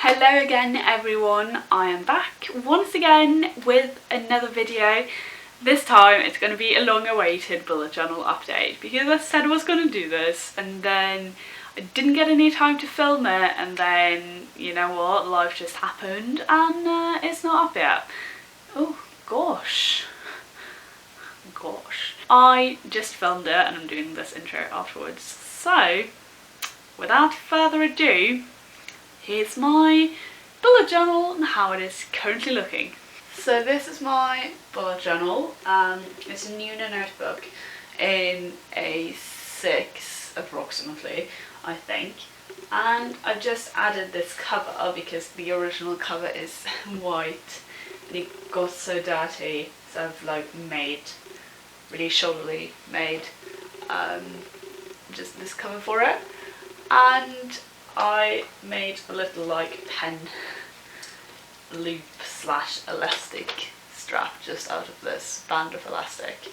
Hello again everyone, I am back once again with another video. This time it's going to be a long awaited bullet journal update because I said I was going to do this and then I didn't get any time to film it, and then you know what, life just happened and it's not up yet. Oh gosh. I just filmed it and I'm doing this intro afterwards. So without further ado, here's my bullet journal and how it is currently looking. So this is my bullet journal. It's a Nuna notebook in A6 approximately, I think. And I've just added this cover because the original cover is white and it got so dirty, so I've really shoulderly made just this cover for it. And I made a little pen loop / elastic strap just out of this band of elastic,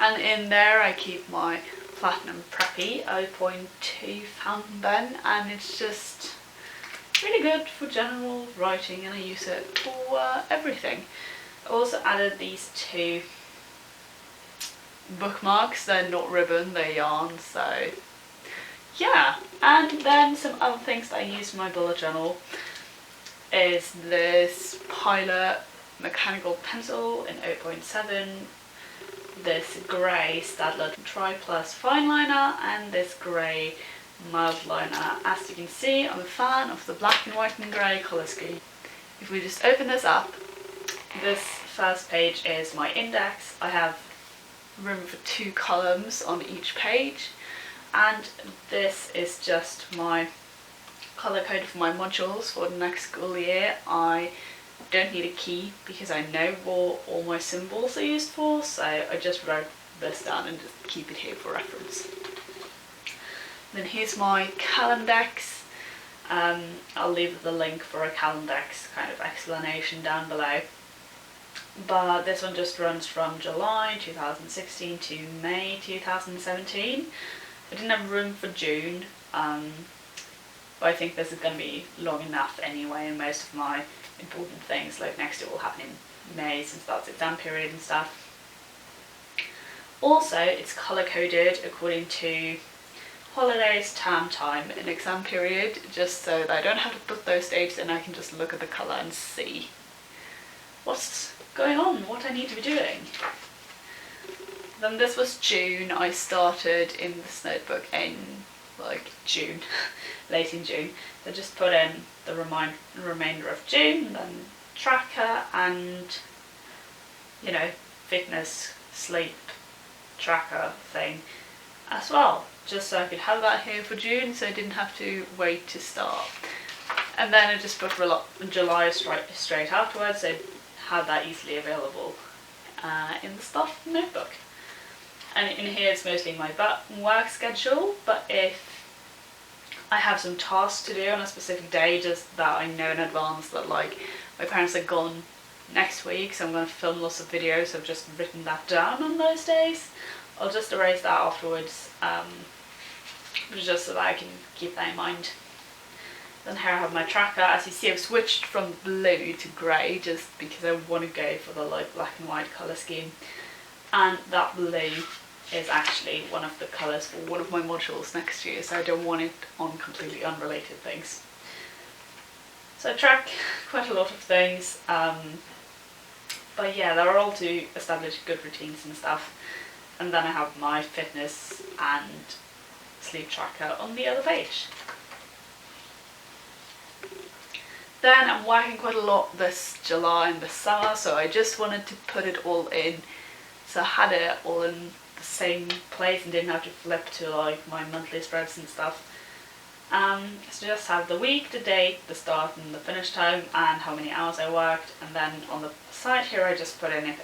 and in there I keep my Platinum Preppy 0.2 fountain pen, and it's just really good for general writing and I use it for everything. I also added these two bookmarks. They're not ribbon, they're yarn, so yeah. And then some other things that I use in my bullet journal is this Pilot mechanical pencil in 0.7, this grey Staedtler Tri Plus fine liner, and this grey mild liner. As you can see, I'm a fan of the black and white and grey colour scheme. If we just open this up, this first page is my index. I have room for 2 columns on each page. And this is just my colour code for my modules for the next school year. I don't need a key because I know what all my symbols are used for, so I just wrote this down and just keep it here for reference. Then here's my Calendex. I'll leave the link for a Calendex kind of explanation down below. But this one just runs from July 2016 to May 2017. I didn't have room for June, but I think this is going to be long enough anyway, and most of my important things like next year will happen in May since that's exam period and stuff. Also, it's colour coded according to holidays, term time and exam period, just so that I don't have to put those dates in. I can just look at the colour and see what's going on, what I need to be doing. Then this was June. I started in this notebook in June, late in June. So just put in the remainder of June, then tracker and, you know, fitness, sleep tracker thing as well. Just so I could have that here for June, so I didn't have to wait to start. And then I just put July straight afterwards, so have that easily available in the stuff notebook. And in here it's mostly my work schedule, but if I have some tasks to do on a specific day, just that I know in advance that my parents are gone next week, so I'm going to film lots of videos, I've just written that down on those days. I'll just erase that afterwards, just so that I can keep that in mind. Then here I have my tracker. As you see, I've switched from blue to grey just because I want to go for the black and white colour scheme. And that blue is actually one of the colours for one of my modules next year, so I don't want it on completely unrelated things. So I track quite a lot of things, but yeah, they're all to establish good routines and stuff. And then I have my fitness and sleep tracker on the other page. Then I'm working quite a lot this July and this summer, so I just wanted to put it all in, so I had it all in the same place and didn't have to flip to my monthly spreads and stuff. So just have the week, the date, the start and the finish time, and how many hours I worked. And then on the side here I just put in if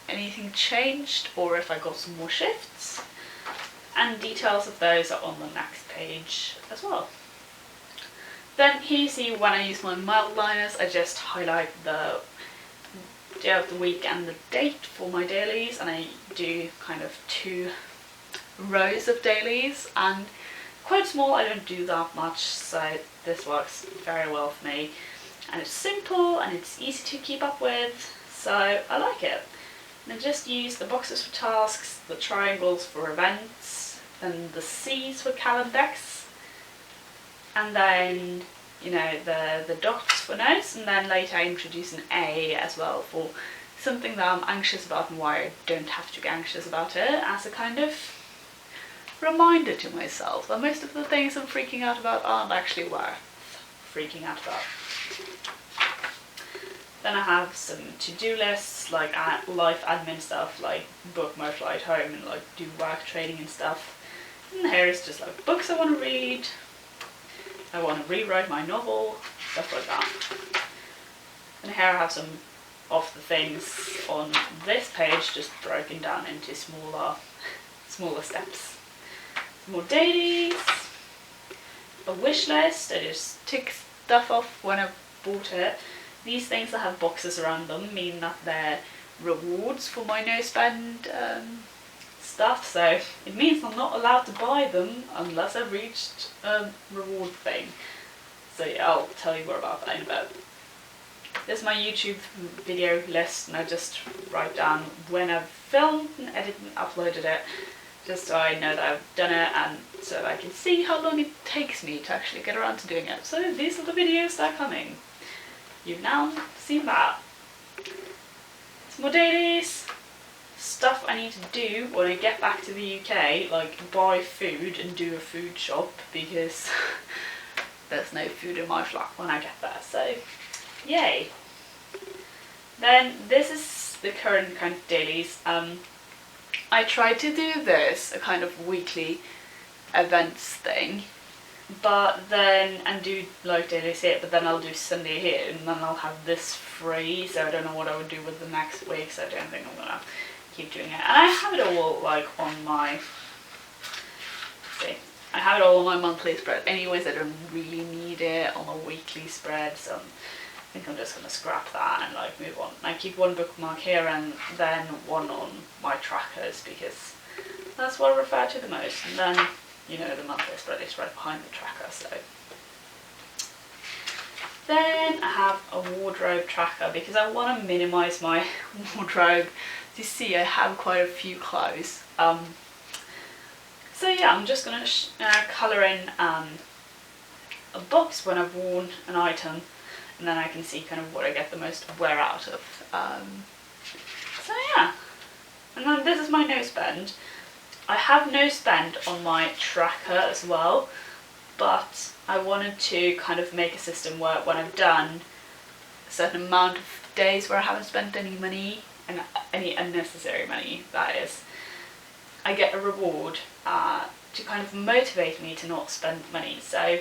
anything changed or if I got some more shifts, and details of those are on the next page as well. Then here you see when I use my mild liners, I just highlight the day of the week and the date for my dailies, and I do kind of 2 rows of dailies, and quite small, I don't do that much, so this works very well for me. And it's simple and it's easy to keep up with, so I like it. And I just use the boxes for tasks, the triangles for events, and the C's for calendars, and then, you know, the dots for notes, and then later I introduce an A as well for something that I'm anxious about and why I don't have to be anxious about it, as a kind of reminder to myself that most of the things I'm freaking out about aren't actually worth freaking out about. Then I have some to-do lists, like life admin stuff, like book my flight home and like do work training and stuff. And here is just like books I want to read, I want to rewrite my novel, stuff like that. And here I have some of the things on this page just broken down into smaller steps. Some more dailies, a wish list, I just tick stuff off when I've bought it. These things that have boxes around them mean that they're rewards for my no spend stuff, so it means I'm not allowed to buy them unless I've reached a reward thing. So yeah, I'll tell you more about that in a bit. This is my YouTube video list, and I just write down when I've filmed and edited and uploaded it, just so I know that I've done it and so that I can see how long it takes me to actually get around to doing it. So these are the videos that are coming. You've now seen that. Some more dailies, stuff I need to do when I get back to the UK, like buy food and do a food shop, because there's no food in my flat when I get there, so yay. Then this is the current kind of dailies. I tried to do this, a kind of weekly events thing, but then, and do like dailies here, but then I'll do Sunday here, and then I'll have this free, so I don't know what I would do with the next week, so I don't think I'm gonna keep doing it. And I have it all like on my, I have it all on my monthly spread anyways. I don't really need it on a weekly spread, so I think I'm just gonna scrap that and like move on. I keep one bookmark here and then one on my trackers, because that's what I refer to the most, and then, you know, the monthly spread is right behind the tracker. So then I have a wardrobe tracker, because I want to minimize my wardrobe. You see, I have quite a few clothes. So yeah, I'm just gonna colour in a box when I've worn an item, and then I can see kind of what I get the most wear out of. So yeah, and then this is my no spend. I have no spend on my tracker as well, but I wanted to kind of make a system where when I've done a certain amount of days where I haven't spent any money, and any unnecessary money that is, I get a reward to kind of motivate me to not spend money. So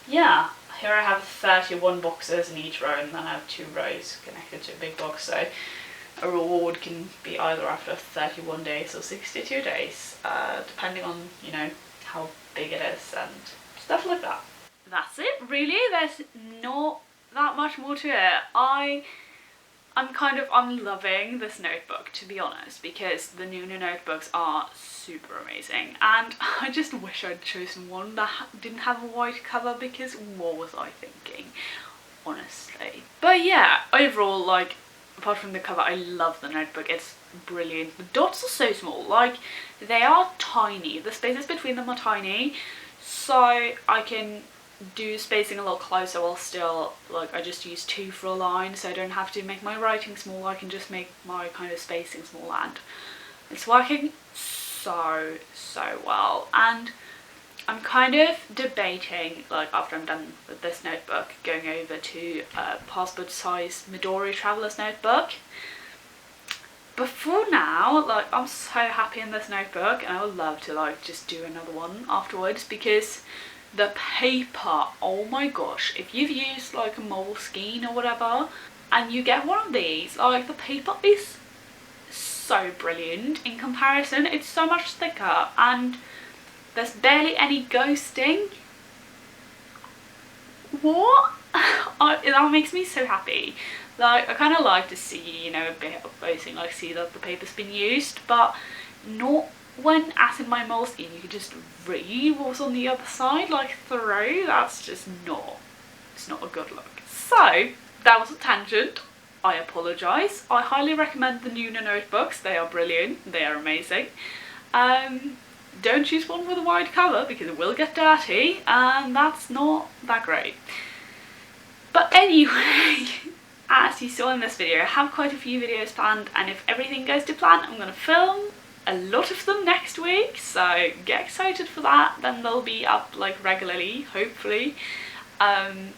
yeah, here I have 31 boxes in each row, and then I have 2 rows connected to a big box, so a reward can be either after 31 days or 62 days, depending on, you know, how big it is and stuff like that. That's it, really. There's not that much more to it. I'm loving this notebook, to be honest, because the new notebooks are super amazing, and I just wish I'd chosen one that didn't have a white cover, because what was I thinking, honestly. But yeah, overall, like, apart from the cover, I love the notebook. It's brilliant. The dots are so small, like, they are tiny. The spaces between them are tiny, so I can do spacing a lot closer while still, like, I just use 2 for a line, so I don't have to make my writing small. I can just make my kind of spacing small, and it's working so well. And I'm kind of debating, like, after I'm done with this notebook, going over to a passport size Midori Traveller's notebook. But for now, like, I'm so happy in this notebook, and I would love to, like, just do another one afterwards, because the paper, oh my gosh, if you've used like a Moleskine or whatever and you get one of these, like, the paper is so brilliant in comparison. It's so much thicker and there's barely any ghosting. What? That makes me so happy. Like, I kind of like to see, you know, a bit of ghosting, like see that the paper's been used, but not when adding my molds in, you can just read what's on the other side, like through. That's just not, it's not a good look. So that was a tangent. I apologise. I highly recommend the Nuna notebooks. They are brilliant. They are amazing. Don't choose one with a wide cover because it will get dirty, and that's not that great. But anyway, as you saw in this video, I have quite a few videos planned, and if everything goes to plan, I'm going to film a lot of them next week, so get excited for that. Then they'll be up like regularly, hopefully. And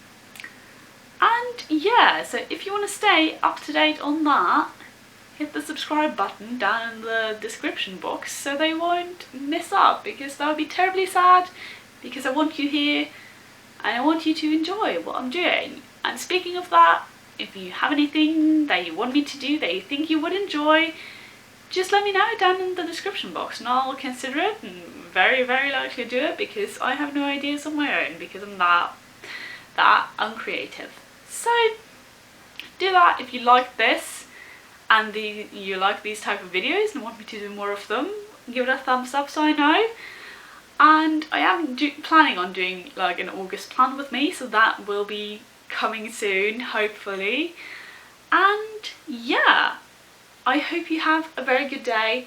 yeah, so if you want to stay up to date on that, hit the subscribe button down in the description box so they won't miss out, because that would be terribly sad, because I want you here and I want you to enjoy what I'm doing. And speaking of that, if you have anything that you want me to do that you think you would enjoy, just let me know down in the description box and I'll consider it, and very, very likely do it, because I have no ideas of my own, because I'm that uncreative. So do that if you like this and you like these type of videos and want me to do more of them. Give it a thumbs up so I know. And I am planning on doing like an August plan with me, so that will be coming soon, hopefully. And yeah, I hope you have a very good day.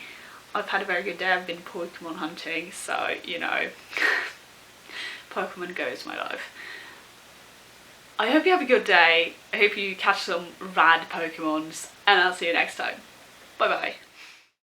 I've had a very good day. I've been Pokemon hunting, so you know, Pokemon Go is my life. I hope you have a good day. I hope you catch some rad Pokemons, and I'll see you next time. Bye bye.